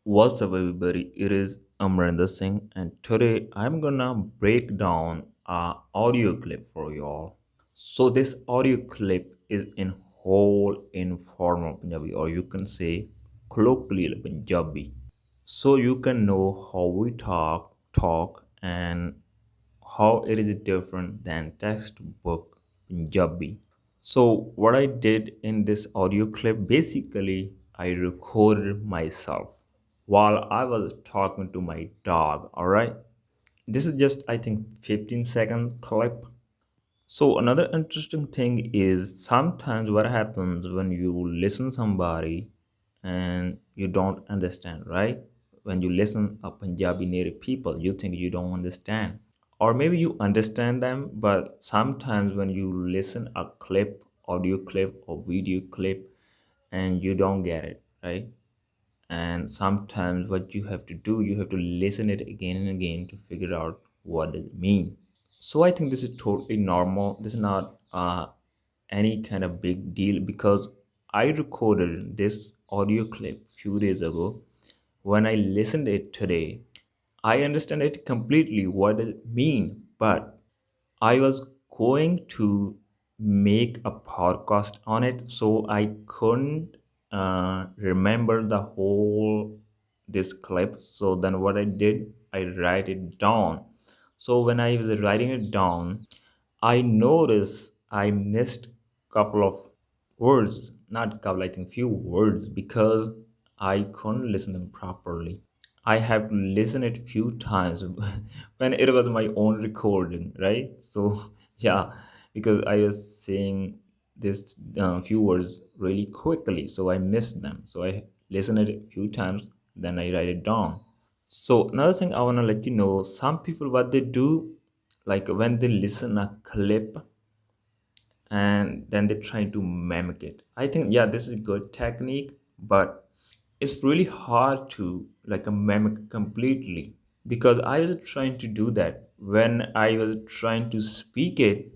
What's up, everybody? It is Amrinder Singh, and today I'm gonna break down a audio clip for y'all. So this audio clip is in whole informal Punjabi, or you can say colloquial Punjabi. So you can know how we talk, and how it is different than textbook Punjabi. So what I did in this audio clip, basically I recorded myself while I was talking to my dog, all right? This is just I think 15 second clip. So another interesting thing is sometimes what happens when you listen somebody and you don't understand, right? When you listen a Punjabi native people, you think you don't understand. Or maybe you understand them, but sometimes when you listen a clip, audio clip or video clip, and you don't get it, right? And sometimes what you have to do, you have to listen it again and again to figure out what does it mean. So I think this is totally normal. This is not any kind of big deal because I recorded this audio clip few days ago. When I listened it today, I understand it completely what it mean, but I was going to make a podcast on it, so I couldn't remember the whole this clip. So then what I did, I write it down. So when I was writing it down, I noticed I missed couple of words, not couple, I think few words because I couldn't listen them properly. I have to listen it few times when it was my own recording, right? So yeah, because I was saying this few words really quickly, so I missed them. So I listen it a few times, then I write it down. So another thing I wanna let you know, some people what they do, like when they listen a clip and then they try to mimic it. I think yeah, this is a good technique, but it's really hard to like mimic completely because I was trying to do that when I was trying to speak it,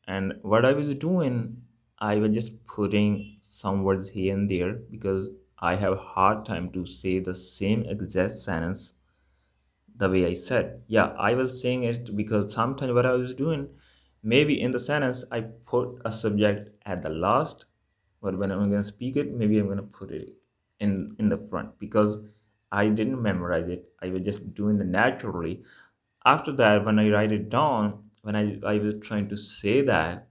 and what I was doing, I was just putting some words here and there because I have a hard time to say the same exact sentence the way I said. Yeah, I was saying it because sometimes what I was doing, maybe in the sentence, I put a subject at the last, but when I'm gonna speak it, maybe I'm gonna put it in the front because I didn't memorize it. I was just doing it naturally. After that, when I write it down, when I was trying to say that,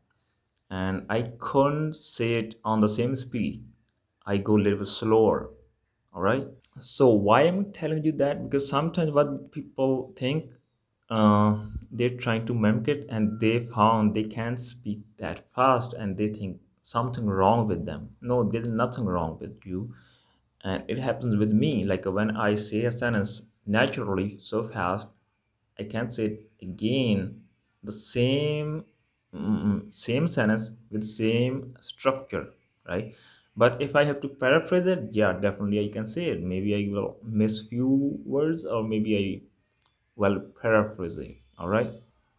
and I couldn't say it on the same speed. I go a little bit slower. All right. So why am I telling you that? Because sometimes what people think, they're trying to mimic it, and they found they can't speak that fast, and they think something wrong with them. No, there's nothing wrong with you, and it happens with me. Like when I say a sentence naturally so fast, I can't say it again the same sentence with same structure, right? But if I have to paraphrase it, yeah, definitely I can say it. Maybe I will miss few words, or maybe I will paraphrase it. All right.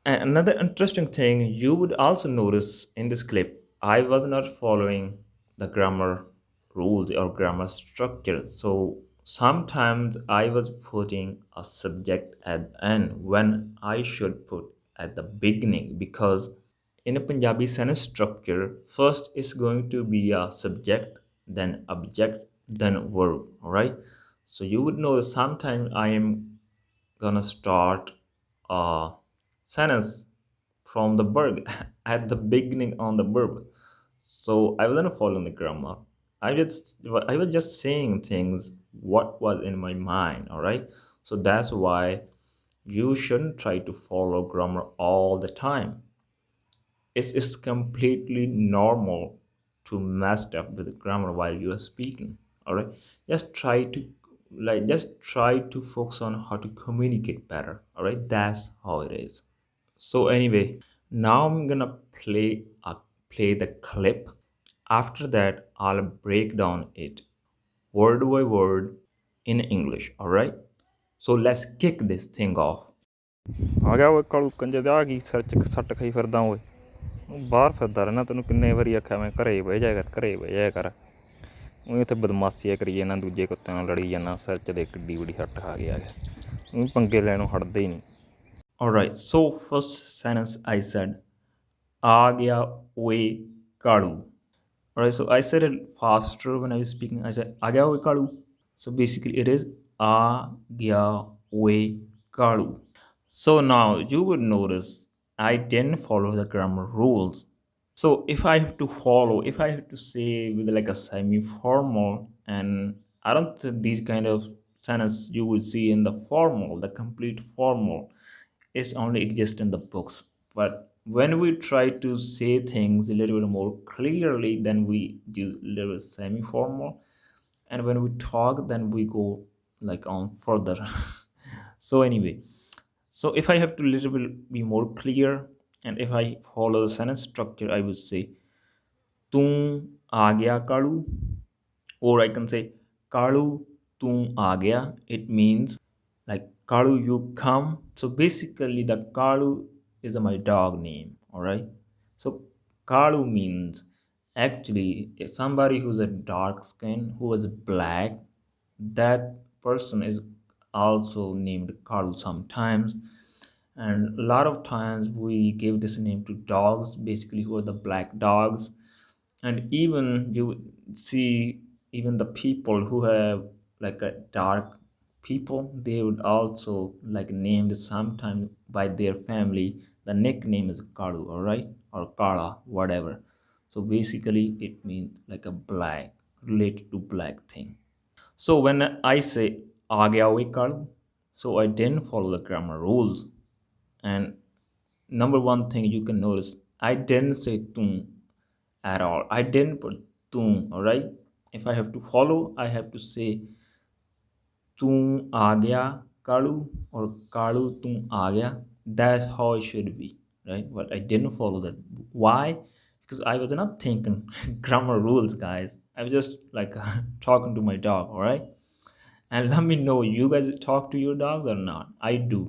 And another interesting thing you would also notice in this clip, I was not following the grammar rules or grammar structure. So sometimes I was putting a subject at the end when I should put at the beginning because in a Punjabi sentence structure, first is going to be a subject, then object, then verb. All right. So you would know sometimes I am gonna start a sentence from the verb at the beginning on the verb. So I wasn't following the grammar. I was just saying things what was in my mind. All right. So that's why you shouldn't try to follow grammar all the time. It's completely normal to mess up with grammar while you are speaking. All right, just try to focus on how to communicate better. All right, that's how it is. So anyway, now I'm gonna play the clip. After that, I'll break down it word by word in English. All right, so let's kick this thing off. ਆ ਗਿਆ ਓਏ ਕਾਲੂ ਕੰਜਰ ਦੇ ਆ ਕੀ ਸਿਰ 'ਚ ਸੱਟ ਖਾਈ ਫਿਰਦਾ ਓਏ ਬਾਹਰ ਫਿਰਦਾ ਰਹਿਣਾ ਤੈਨੂੰ ਕਿੰਨੇ ਵਾਰੀ ਆਖਿਆ ਮੈਂ ਘਰੇ ਬਹਿ ਜਾਇਆ ਕਰ ਘਰੇ ਬਹਿ ਜਾਇਆ ਕਰ ਉਹ ਇੱਥੇ ਬਦਮਾਸ਼ੀਆਂ ਕਰੀ ਜਾਂਦਾ, ਦੂਜੇ ਕੁੱਤਿਆਂ ਨਾਲ ਲੜੀ ਜਾਂਦਾ, ਸਿਰ 'ਚ ਦੇ ਕਿੱਡੀ ਵੱਡੀ ਸੱਟ ਖਾ ਗਿਆ। ਉਹ ਪੰਗੇ ਲੈਣੋਂ ਹਟਦੇ ਹੀ ਨਹੀਂ। Alright, so first sentence I said, "Aa gaya oye kalu." Alright, so I said it faster when I was speaking. I said, "Aa gaya oye kalu." So basically, it is "Aa gaya oye kalu." So now you would notice I didn't follow the grammar rules. So if I have to follow, if I have to say with like a semi-formal, and I don't think these kind of sentence you would see in the formal, the complete formal, is only exist in the books. But when we try to say things a little bit more clearly, then we do a little bit semi-formal, and when we talk, then we go like on further. So anyway, so if I have to little bit be more clear, and if I follow the sentence structure, I would say "Tu aa gaya Kalu," or I can say "Kalu tu aa gaya." It means like "Kalu, you come." So basically, the Kalu is my dog name. All right. So Kalu means actually somebody who's a dark skin, who is black. That person is also named Kalu sometimes, and a lot of times we give this name to dogs, basically who are the black dogs. And even you see, even the people who have like a dark people, they would also like named sometime by their family. The nickname is Kalu, all right, or Kala, whatever. So basically it means like a black, related to black thing. So when I say "aa gaya oye Kalu," so I didn't follow the grammar rules. And number one thing you can notice, I didn't say "tum" at all. I didn't put "tum," all right? If I have to follow, I have to say "tum aa gaya Kalu," or "Kalu tum aa gaya." That's how it should be, right? But I didn't follow that. Why? Because I was not thinking grammar rules, guys. I was just like talking to my dog, all right? And let me know, you guys talk to your dogs or not? I do.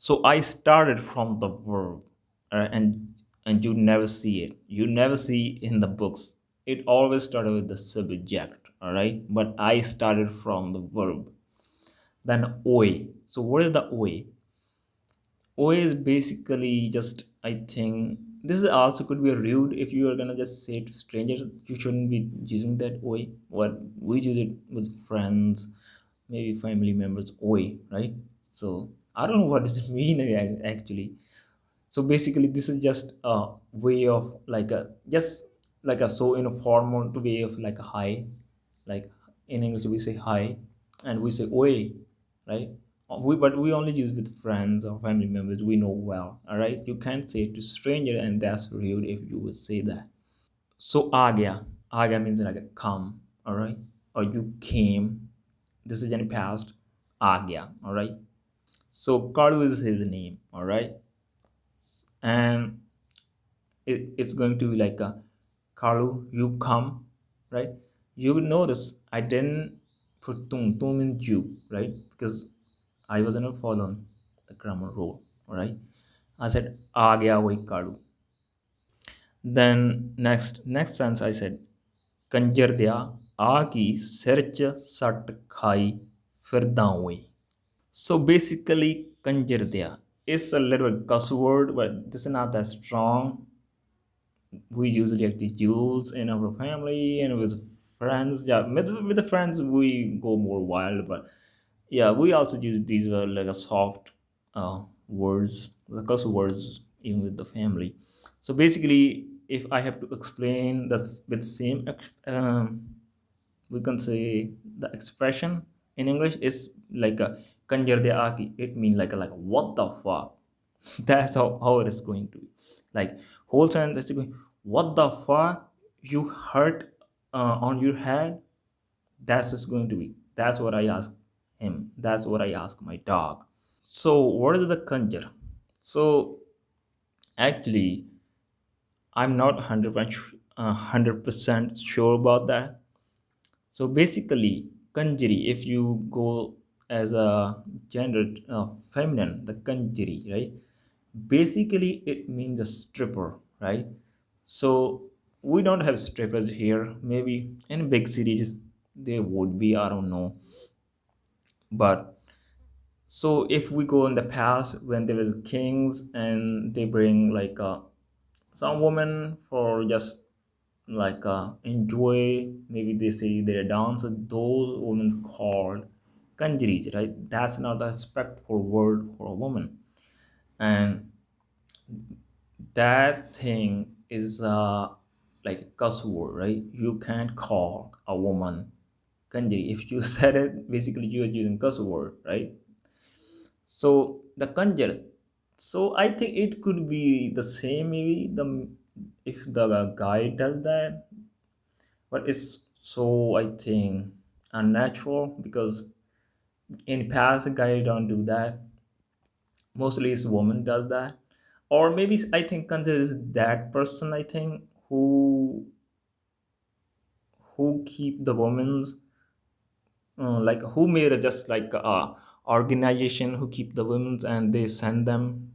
So I started from the verb, and you never see it. You never see in the books. It always started with the subject, all right? But I started from the verb. Then "oi." So what is the "oi"? "Oi" is basically just, I think this is also could be rude. If you are gonna just say to strangers, you shouldn't be using that "oi." What we use it with friends, maybe family members, "oi," right? So I don't know what does it mean actually. So basically this is just a way of like a, just like a so informal to way of like a hi, like in English we say hi, and we say "oi," right? But we only use with friends or family members we know well, all right? You can't say it to stranger, and that's rude if you would say that. So "aa gaya" means like a come, all right? Or you came. This is in past. "Aa gaya," all right? So Kalu is his name, all right? And it's going to be like a "Kalu, you come," right? You will notice I didn't put tum in you, right? Because I wasn't following the grammar rule, all right? I said "aa gaya wai Kalu." Then next sentence I said "ਕੰਜਰ ਦਿਆ ਆ ਕੀ ਸਿਰ 'ਚ ਸੱਟ ਖਾਈ ਫਿਰਦਾ ਓਏ." So basically "ਕੰਜਰ ਦਿਆ" is a little bit cuss word, but this is not that strong. We usually have to use in our family and with friends. Yeah, with the friends we go more wild, but yeah, we also use these like a soft words, the curse words, even with the family. So basically, if I have to explain that's with same, we can say the expression in English is like a "kanjar de aki." It means like what the fuck. That's how it is going to be. Like whole sentence is going, what the fuck you hurt on your head? That's just going to be. That's what I ask him. That's what I ask my dog. So what is the conjure? So actually, I'm not 100% sure about that. So basically, kanjiri, if you go as a gender feminine, the kanjiri, right? Basically, it means a stripper, right? So We don't have strippers here. Maybe in big cities there would be, I don't know. But so if we go in the past when there was kings and they bring like some women for just like enjoy, maybe they say their dance, those women called kanjaris, right? That's not a respectful word for a woman. And that thing is like a cuss word, right? You can't call a woman kanjari. If you said it, basically you're using cuss word, right? So the kanjar. So I think it could be the same, maybe the if the guy does that, but it's so I think unnatural because in past guy don't do that. Mostly it's woman does that, or maybe I think kanjar is that person I think who keep the women's like who made a just like a organization who keep the women's and they send them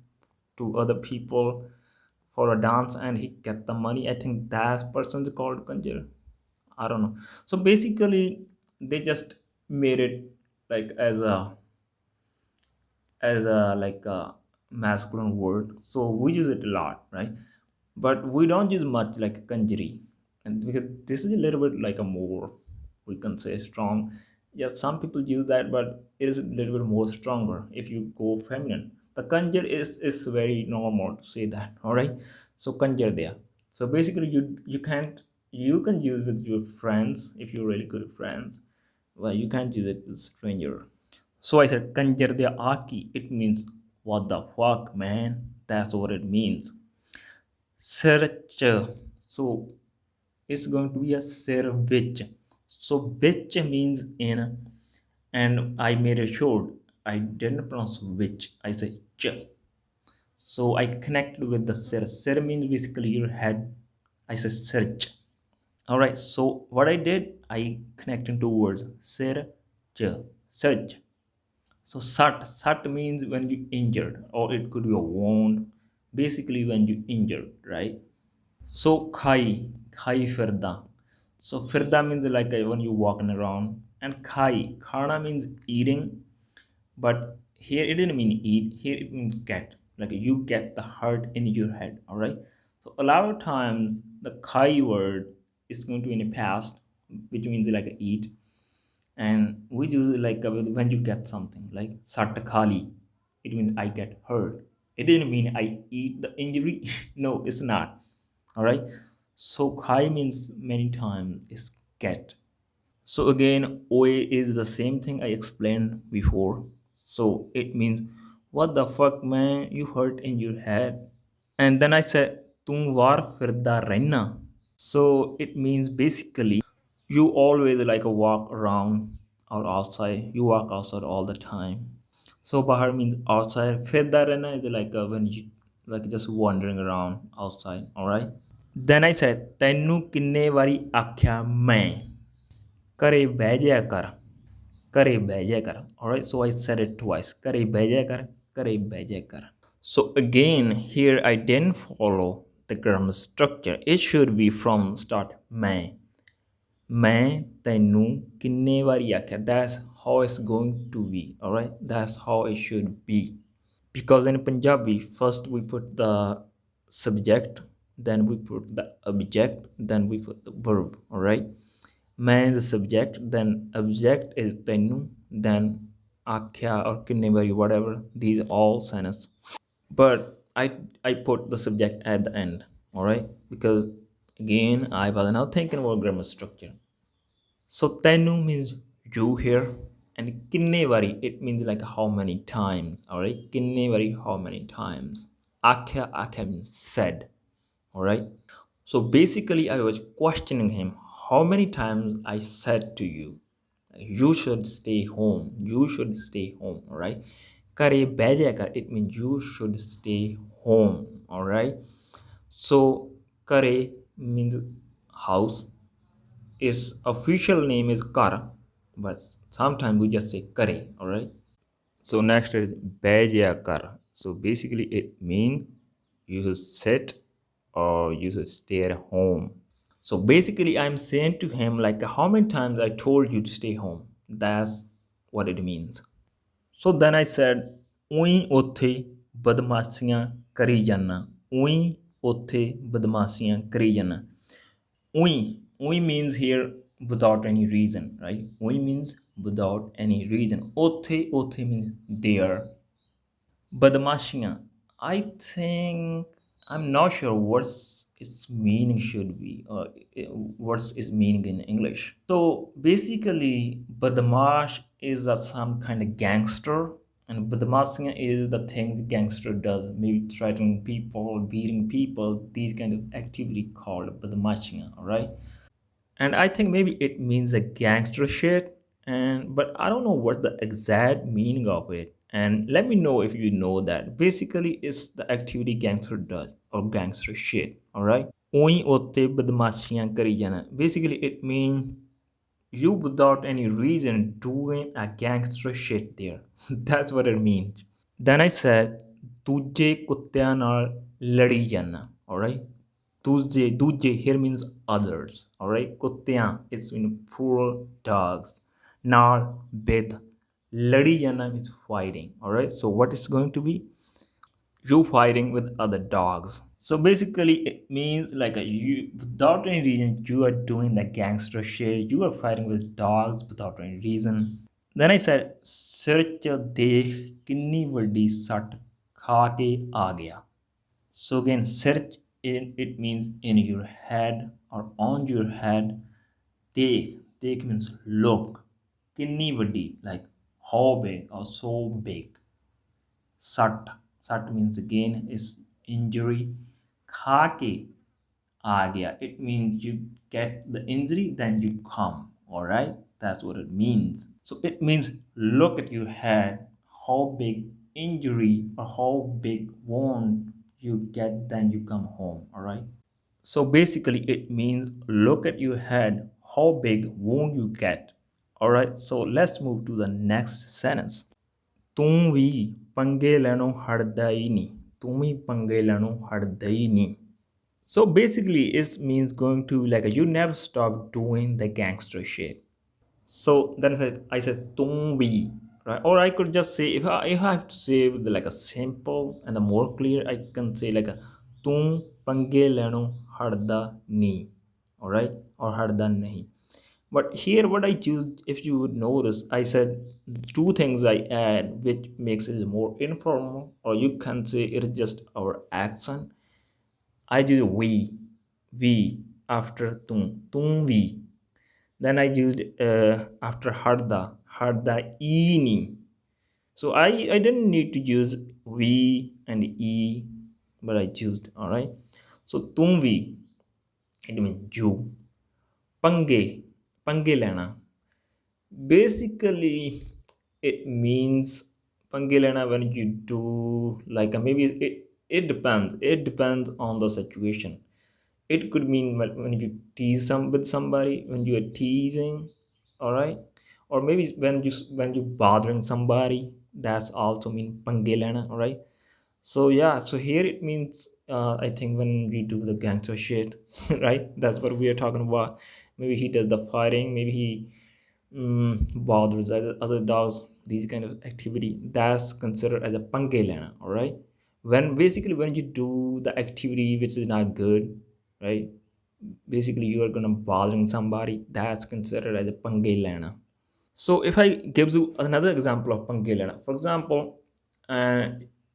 to other people for a dance and he get the money. I think that person is called kanjar. I don't know. So basically they just made it like as a like a masculine word, so we use it a lot, right? But we don't use much like kanjari, and because this is a little bit like a more, we can say, strong. Yeah, some people use that, but it is a little bit more stronger if you go feminine. The kanjar is very normal to say that, all right? So kanjar there. So basically you can't, you can use with your friends if you're really good friends. Well, you can't use it with stranger. So I said, Kanjar de Aki. It means, what the fuck, man? That's what it means. Search. So it's going to be a ser which. So which means in, and I made a short. I didn't pronounce which. I said ch. So I connected with the ser. Ser means basically your head. I said search. All right. So what I did, I connected two words. Ser, ch. Search. So sat means when you injured, or it could be a wound. Basically, when you injured, right? So khai firda. So firda means like when you walking around, and khana means eating, but here it didn't mean eat. Here it means get. Like you get the hurt in your head. All right. So a lot of times the khai word is going to be in the past, which means like eat, and we do like when you get something like satakali, it means I get hurt. It didn't mean I eat the injury. No, it's not. All right. So kai means many times is get. So again, oe is the same thing I explained before. So it means, what the fuck, man, you hurt in your head. And then I said, tum war firda rehna. So it means basically you always like a walk around or outside. You walk outside all the time. So bahar means outside. Fedarena is like when you like just wandering around outside. All right. Then I said, "Tenu kinne vari akhya main kare bhejya kar kare bhejya kar." All right. So I said it twice. Kare bhejya kar kare bhejya kar. So again, here I didn't follow the grammar structure. It should be from start मैं. मैं ਤੈਨੂੰ ਕਿੰਨੇ ਵਾਰੀ ਆਖਿਆ. That's how it's going to be. Alright, that's how it should be. Because in Punjabi, first we put the subject, then we put the object, then we put the verb. Alright, मैं is the subject, then object is ਤੈਨੂੰ, then ਆਖਿਆ or ਕਿੰਨੇ ਵਾਰੀ, whatever. These all sentences. But I put the subject at the end. All right, because again I was now thinking about grammar structure. So tenu means you here, and kinnevari it means like how many times. All right, kinnevari how many times. Akya means said. All right. So basically, I was questioning him, how many times I said to you, you should stay home. You should stay home. All right. Kare bhejega, it means you should stay home. All right. So kare means house. Its official name is kara, but sometimes we just say kare. All right. So next is bhejega. So basically, it means you should sit or you should stay at home. So basically I'm saying to him like, how many times I told you to stay home? That's what it means. So then I said, ਉਹੀ ਉੱਥੇ ਬਦਮਾਸ਼ੀਆਂ ਕਰੀ ਜਾਨਾ, ਉਹੀ ਉੱਥੇ ਬਦਮਾਸ਼ੀਆਂ ਕਰੀ ਜਾਨਾ. ਉਹੀ means here without any reason, right? ਉਹੀ means without any reason. ਉੱਥੇ means there. Badmashiyan. I think I'm not sure what's its meaning should be, or what's its meaning in English. So basically, badmash is some kind of gangster, and badmashiyan is the things gangster does, maybe threatening people, beating people, these kind of activity called badmashiyan. All right. And I think maybe it means a gangster shit, and but I don't know what the exact meaning of it. And let me know if you know that. Basically, it's the activity gangster does or gangster shit. All right. ਉਹੀ ਉੱਤੇ ਬਦਮਾਸ਼ੀਆਂ ਕਰੀ ਜਾਣਾ. Basically, it means you without any reason doing a gangster shit there. That's what it means. Then I said, ਦੂਜੇ ਕੁੱਤਿਆਂ ਨਾਲ ਲੜੀ ਜਾਣਾ. All right. Duje here means others. All right. Kuttyan is in plural dogs. Nar with ladi jana means fighting. All right. So what is going to be? You fighting with other dogs. So basically, it means like you without any reason you are doing the gangster shit. You are fighting with dogs without any reason. Then I said, "Sir ਚ ਦੇਖ ਕਿੰਨੀ ਵੱਡੀ ਸੱਟ ਖਾ ਕੇ ਆ ਗਿਆ." So again, search it means in your head or on your head. Take means look. Kinni vadi, like how big or so big. Sat. Sat means again is injury. Khake agya. It means you get the injury, then you come. Alright? That's what it means. So it means look at your head, how big injury or how big wound you get, then you come home. Alright? So basically it means look at your head, how big wound you get. Alright, so let's move to the next sentence. ਤੂੰ ਵੀ ਪੰਗੇ ਲੈਣੋਂ ਹਟਦਾ ਹੀ ਨਹੀਂ. ਤੂੰ ਵੀ ਪੰਗੇ ਲੈਣੋਂ ਹਟਦਾ ਹੀ ਨਹੀਂ. So basically it means going to like you never stop doing the gangster shit. So then I said tumbi, right? Or I could just say if I have to say with like a simple and the more clear, I can say like a tum pange leno harda ni, all right, or harda nahi. But here what I choose, if you would notice, I said two things I add which makes it more informal, or you can say it is just our accent. I use we after tum we. Then I used after harda ini. So I didn't need to use we and e, but I used, all right. So tumvi, it means you. Pange lena. Basically, it means pange lena when you do like maybe it depends. It depends on the situation. It could mean when you tease with somebody, when you are teasing, all right, or maybe when you bothering somebody, that's also mean pange lena, all right. So yeah, so here it means I think when we do the gangster shit, right? That's what we are talking about. Maybe he does the fighting, maybe he bothers other dogs, these kind of activity. That's considered as a pange lena, all right. When basically when you do the activity which is not good, right? Basically you are gonna bothering somebody, that's considered as a pange lena. So if I gives you another example of pange lena, for example, uh,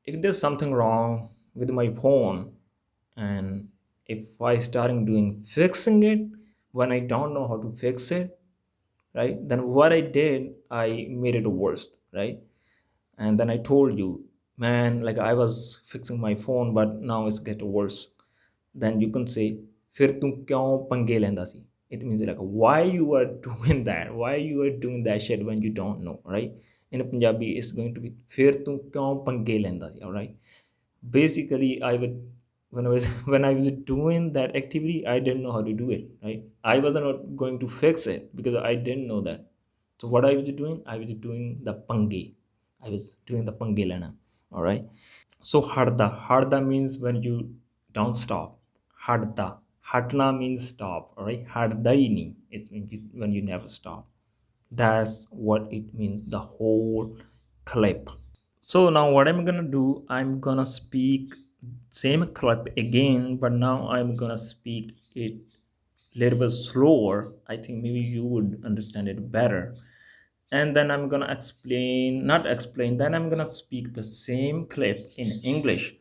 if there's something wrong with my phone, and if I starting doing fixing it when I don't know how to fix it, right, then what I did, I made it worse, right? And then I told you, man, like I was fixing my phone but now it's getting worse. Then you can say फिर तू क्यों पंगे लेंदा सी. It means like why you are doing that, why you are doing that shit when you don't know, right? In Punjabi it's going to be फिर तू क्यों पंगे लेंदा सी, all right. Basically I would, when I was when I was doing that activity, I didn't know how to do it, right? I was not going to fix it because I didn't know that. So what I was doing, I was doing the pange. I was doing the pange lena, all right. So harda means when you don't stop. Harda Hatna means stop, all right? Hardaini, it's when you never stop. That's what it means, the whole clip. So now what I'm gonna do, I'm gonna speak same clip again, but now I'm gonna speak it little bit slower. I think maybe you would understand it better. And then I'm gonna explain, not explain, then I'm gonna speak the same clip in English.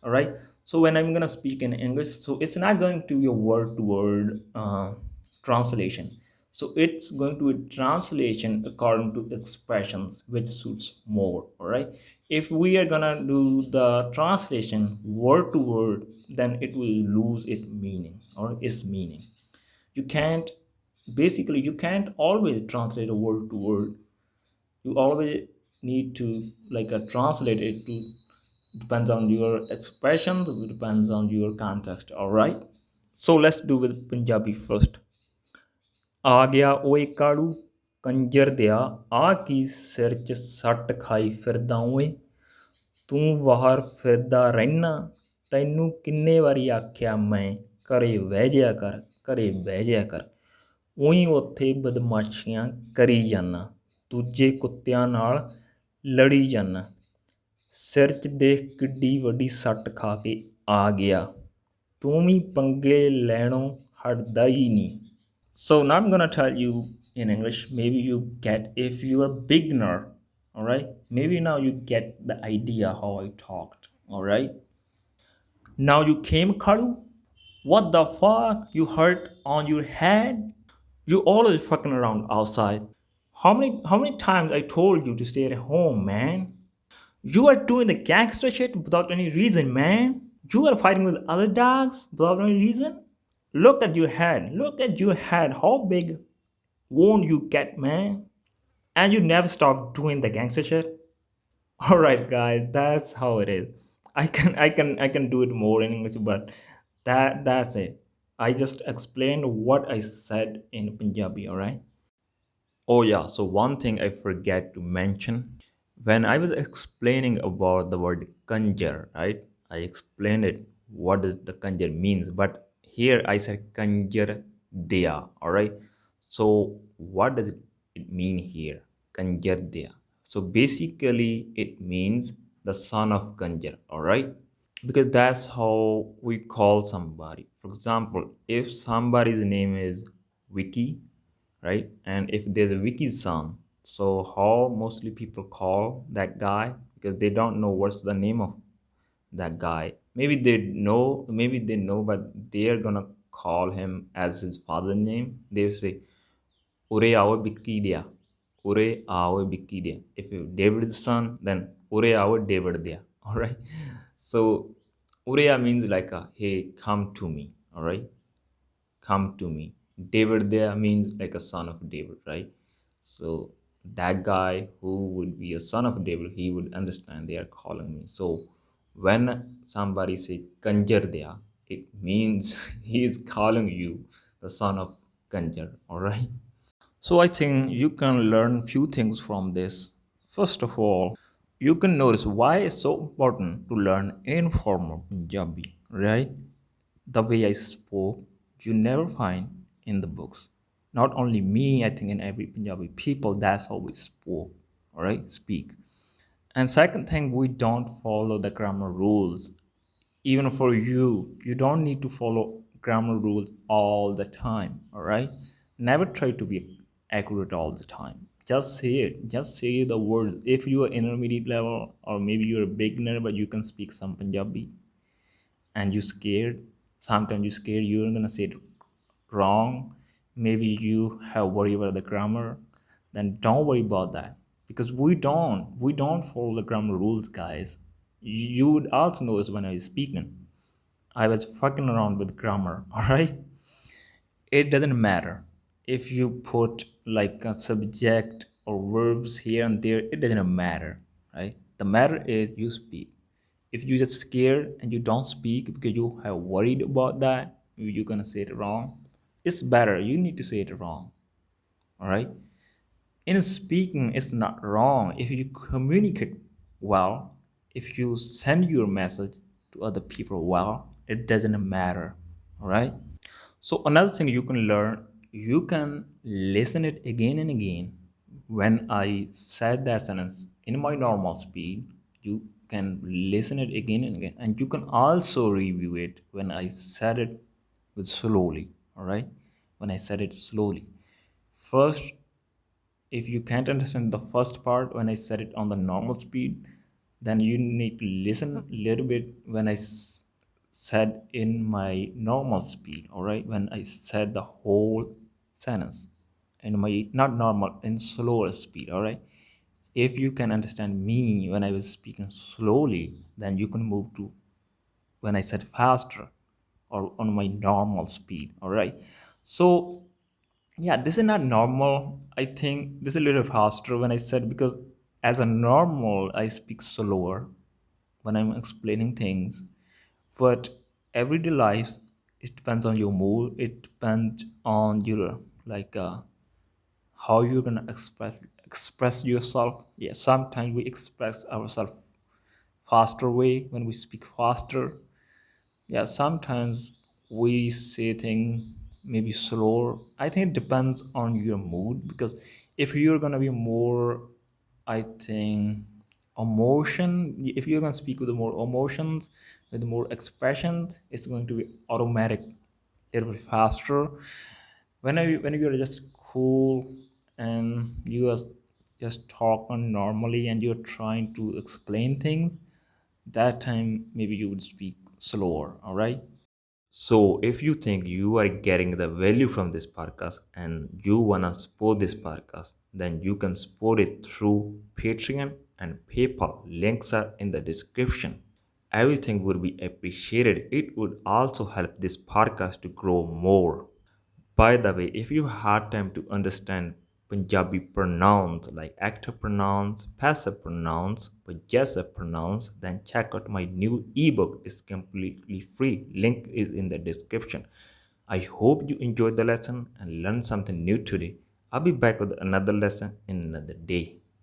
All right. So when I'm gonna speak in English, so it's not going to be a word-to-word translation. So it's going to be translation according to expressions which suits more. All right. If we are gonna do the translation word to word, then it will lose its meaning or its meaning. You can't, basically you can't always translate a word to word. You always need to like translate it to, depends on your expression, depends on your context. All right, so let's do with Punjabi first. ਆ ਗਿਆ ਓਏ ਕਾਲੂ ਕੰਜਰ ਦਿਆ ਆ ਕੀ ਸਿਰ 'ਚ ਸੱਟ ਖਾਈ ਫਿਰਦਾ ਓਏ ਤੂੰ ਬਾਹਰ ਫਿਰਦਾ ਰਹਿਣਾ ਤੈਨੂੰ ਕਿੰਨੇ ਵਾਰੀ ਆਖਿਆ ਮੈਂ ਘਰੇ ਬਹਿ ਜਿਆ ਕਰ ਘਰੇ ਬਹਿ ਜਿਆ ਕਰ ਉਹੀ ਉੱਥੇ ਬਦਮਾਸ਼ੀਆਂ ਕਰੀ ਜਾਨਾ ਦੂਜੇ ਕੁੱਤਿਆਂ ਨਾਲ ਲੜੀ ਜਾਨਾ ਸਿਰ 'ਚ ਦੇਖ ਕਿੱਡੀ ਵੱਡੀ ਸੱਟ ਖਾ ਕੇ ਆ ਗਿਆ ਤੂੰ ਵੀ ਪੰਗੇ ਲੈਣੋਂ ਹਟਦਾ ਹੀ ਨਹੀਂ. So now I'm gonna tell you in English. Maybe you get, if you're a beginner, all right. Maybe now you get the idea how I talked, all right. Now you came, Kalu. What the fuck? You hurt on your head? You always fucking around outside. How many times I told you to stay at home, man? You are doing the gangster shit without any reason, man. You are fighting with other dogs without any reason. Look at your head. Look at your head. How big won't you get, man? And you never stop doing the gangster shit. All right, guys, that's how it is. I can do it more in English, but that's it. I just explained what I said in Punjabi. All right. Oh yeah, so one thing I forget to mention, when I was explaining about the word kanjar, right? I explained it what does the kanjar means, but here I said kanjar dea, all right? So what does it mean here? Kanjar dea. So basically it means the son of kanjar, all right? Because that's how we call somebody. For example, if somebody's name is Vicky, right? And if there's a Wiki's son, so how mostly people call that guy, because they don't know what's the name of that guy. Maybe they know, but they're gonna call him as his father's name. They say, Ure awe Vicky dia. Ure awe Vicky dia. If you David's son, then Ure awe David dia. All right. So Urea means like a hey, come to me. All right, come to me. David there means like a son of David, right? So that guy who would be a son of David, he would understand they are calling me. So when somebody say Kanjar there, it means he is calling you the son of Kanjar. All right. So I think you can learn few things from this. First of all, you can notice why it's so important to learn informal Punjabi, right? The way I spoke, you never find in the books. Not only me, I think in every Punjabi people, that's how we spoke, all right? Speak. And second thing, we don't follow the grammar rules. Even for you don't need to follow grammar rules all the time, all right? Never try to be accurate all the time. Just say it. Just say the words. If you are intermediate level or maybe you're a beginner, but you can speak some Punjabi and you scared, sometimes you scared you're gonna say it wrong, maybe you have worry about the grammar, then don't worry about that, because we don't follow the grammar rules, guys. You would also notice when I was speaking, I was fucking around with grammar. All right, it doesn't matter if you put like a subject or verbs here and there, it doesn't matter, right? The matter is you speak. If you just scared and you don't speak because you have worried about that you're gonna say it wrong, it's better you need to say it wrong. All right, in speaking it's not wrong if you communicate well, if you send your message to other people well, it doesn't matter. All right, So another thing you can learn, you can listen it again and again. When I said that sentence in my normal speed, you can listen it again and again, and you can also review it when I said it with slowly. All right, when I said it slowly. First, if you can't understand the first part when I said it on the normal speed, then you need to listen a little bit when said in my normal speed, all right? When I said the whole sentence in my not normal, in slower speed, all right? If you can understand me when I was speaking slowly, then you can move to when I said faster or on my normal speed, all right? So yeah, this is not normal. I think this is a little faster when I said, because as a normal, I speak slower when I'm explaining things. But everyday lives, it depends on your mood. It depends on your like how you're gonna express yourself. Yeah, sometimes we express ourselves faster way when we speak faster. Yeah, sometimes we say things maybe slower. I think it depends on your mood, because if you're gonna be more, I think, emotion, if you're gonna speak with more emotions, with more expressions, it's going to be automatic, a little bit faster. When you're just cool and you are just talking normally and you're trying to explain things, that time maybe you would speak slower, all right? So if you think you are getting the value from this podcast and you wanna support this podcast, then you can support it through Patreon and PayPal. Links are in the description. Everything would be appreciated. It would also help this podcast to grow more. By the way, if you had time to understand Punjabi pronouns like active pronouns, passive pronouns, possessive pronouns, then check out my new ebook. It's completely free. Link is in the description. I hope you enjoyed the lesson and learned something new today. I'll be back with another lesson in another day.